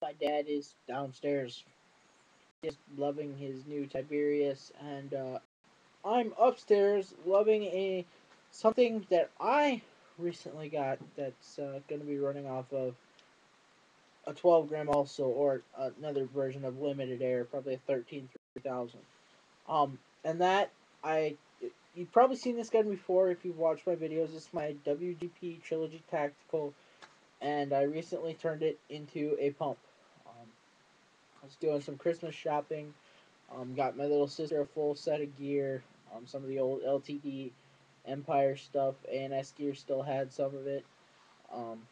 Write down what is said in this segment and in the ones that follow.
My dad is downstairs, just loving his new Tiberius, and I'm upstairs loving a something that I recently got that's going to be running off of a 12 gram also, or another version of limited air, probably a 13 3000. And that I you've probably seen this gun before if you've watched my videos. This is my WGP Trilogy Tactical, and I recently turned it into a pump. I was doing some Christmas shopping. Got my little sister a full set of gear. Some of the old LTD Empire stuff. ANS gear still had some of it. Um,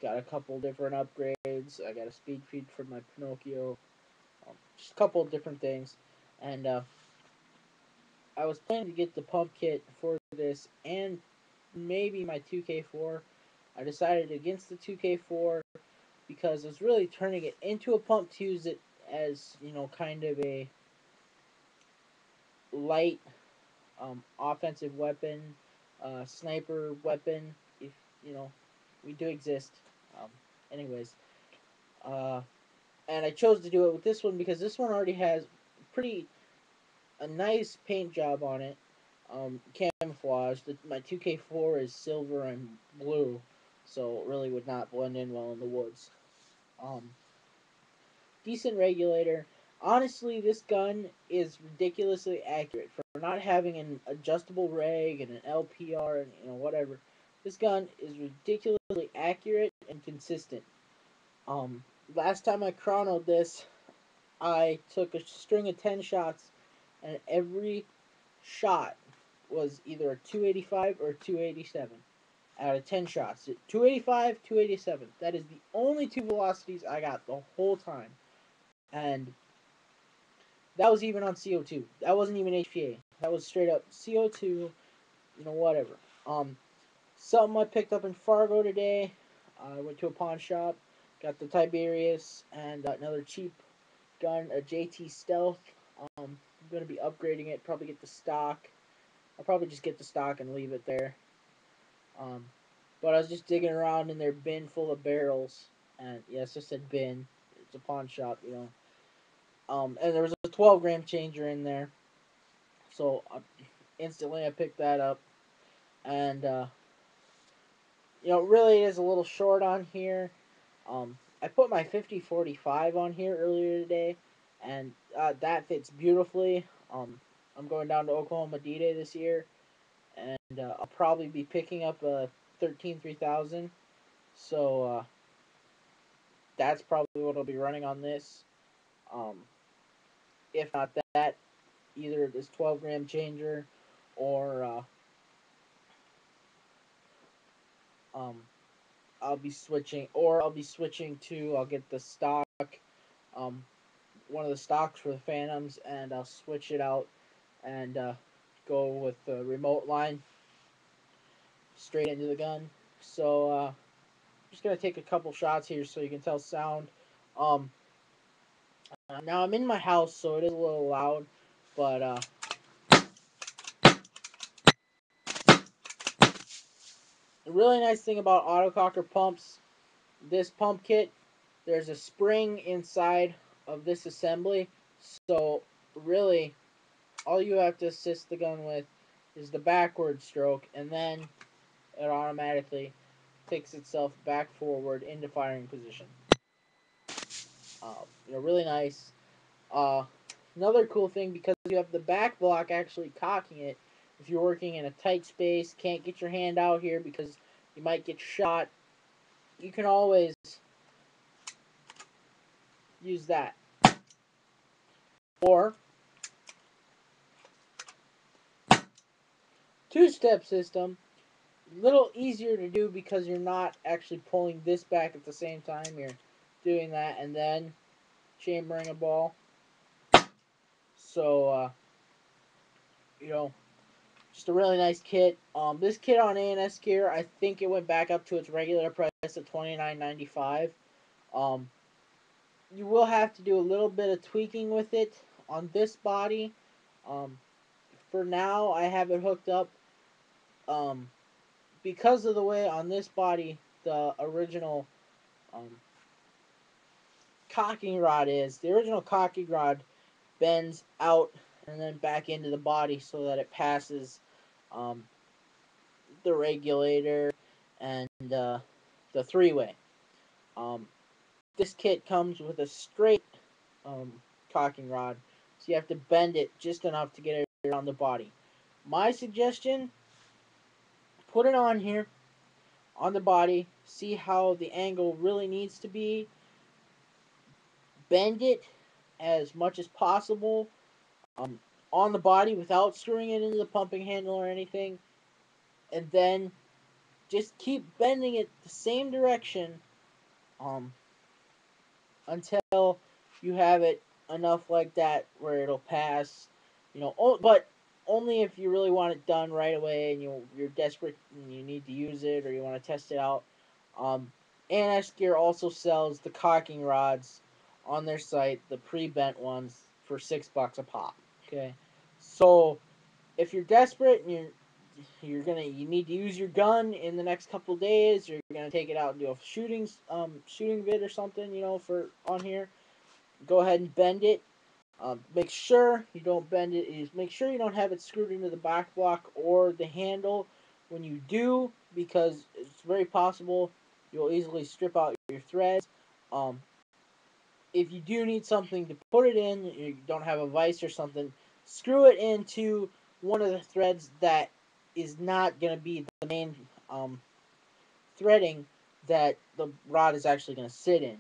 got a couple different upgrades. I got a speed feed for my Pinocchio. Just a couple of different things. And I was planning to get the pump kit for this and maybe my 2K4. I decided against the 2K4 because I was really turning it into a pump to use it as, kind of a light offensive weapon, sniper weapon, if, you know, we do exist. Um, anyways, uh, and I chose to do it with this one because this one already has a nice paint job on it. Camouflage. My 2K4 is silver and blue, so it really would not blend in well in the woods. Um, Decent regulator. Honestly, this gun is ridiculously accurate for not having an adjustable reg and an LPR and whatever. This gun is ridiculously accurate and consistent. Um, Last time I chronoed this, I took a string of 10 shots, and every shot was either a 285 or 287 out of 10 shots. 285, 287. That is the only two velocities I got the whole time. And that was even on CO2. That wasn't even HPA. That was straight up CO2, whatever. Um, Something I picked up in Fargo today. I went to a pawn shop, got the Tiberius, and another cheap gun, a JT Stealth. I'm going to be upgrading it, probably get the stock. I'll probably just get the stock and leave it there. Um, but I was just digging around in their bin full of barrels, and yes, I said bin. It's a pawn shop, and there was a 12 gram changer in there, so instantly I picked that up, and really it is a little short on here. I put my 5045 on here earlier today, and that fits beautifully. I'm going down to Oklahoma D-Day this year, and I'll probably be picking up a 13 3000. So that's probably what I'll be running on this. Um, if not that, either this 12 gram changer or um, I'll be switching to, I'll get the stock, um, one of the stocks for the Phantoms, and I'll switch it out and go with the remote line straight into the gun. So I'm just gonna take a couple shots here so you can tell sound. Um, Now I'm in my house, so it is a little loud, but the really nice thing about autococker pumps, this pump kit, there's a spring inside of this assembly, so really all you have to assist the gun with is the backward stroke, and then it automatically takes itself back forward into firing position. Really nice. Uh, Another cool thing, because you have the back block actually cocking it, if you're working in a tight space, can't get your hand out here because you might get shot, you can always use that. Or two-step system, a little easier to do because you're not actually pulling this back at the same time. You're doing that and then chambering a ball. So, you know, just a really nice kit. This kit on ANS Gear, I think it went back up to its regular price of $29.95. Um, you will have to do a little bit of tweaking with it on this body. Um, for now, I have it hooked up. Um, because of the way on this body, the original um, cocking rod is, the original cocking rod bends out and then back into the body so that it passes um, the regulator and the three-way. Um, this kit comes with a straight um, cocking rod, so you have to bend it just enough to get it around the body. My suggestion, put it on here, on the body, see how the angle really needs to be, bend it as much as possible um, on the body without screwing it into the pumping handle or anything, and then just keep bending it the same direction um, until you have it enough like that where it'll pass. But only if you really want it done right away and you're desperate and you need to use it or you want to test it out. ANS Gear also sells the cocking rods on their site, the pre-bent ones, for $6 a pop. Okay, so if you're desperate and you need to use your gun in the next couple of days, or you're gonna take it out and do a shooting vid or something, for on here, go ahead and bend it. Make sure you don't bend it. Make sure you don't have it screwed into the back block or the handle when you do, because it's very possible you'll easily strip out your threads. Um, if you do need something to put it in, you don't have a vise or something, screw it into one of the threads that is not going to be the main threading that the rod is actually going to sit in.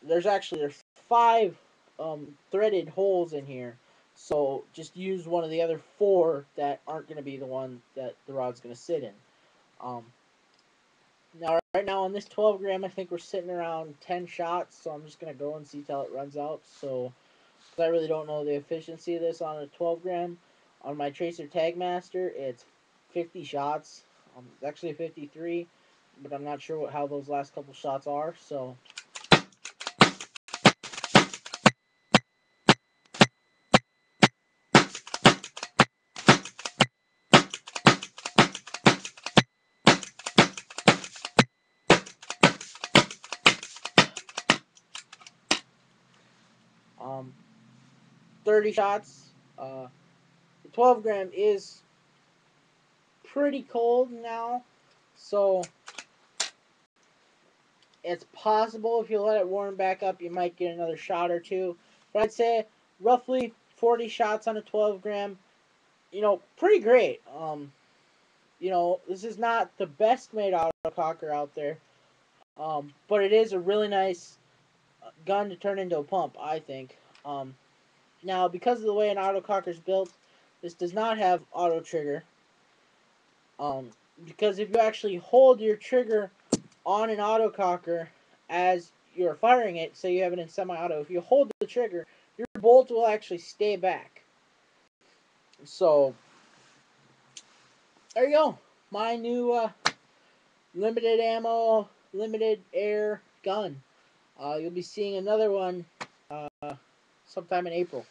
There's 5 threaded holes in here, so just use one of the other 4 that aren't going to be the one that the rod's going to sit in. Um, Now, right now on this 12 gram, I think we're sitting around 10 shots, so I'm just going to go and see till it runs out. So, because I really don't know the efficiency of this on a 12 gram. On my Tracer Tagmaster, it's 50 shots. It's actually 53, but I'm not sure how those last couple shots are. So, um, 30 shots. The 12 gram is pretty cold now, so it's possible if you let it warm back up, you might get another shot or two. But I'd say roughly 40 shots on a 12 gram. Pretty great. This is not the best made autococker out there, but it is a really nice gun to turn into a pump, I think. Now, because of the way an autococker is built, this does not have auto trigger. Because if you actually hold your trigger on an autococker as you're firing it, say you have it in semi-auto, if you hold the trigger, your bolt will actually stay back. So, there you go. My new limited ammo, limited air gun. You'll be seeing another one sometime in April.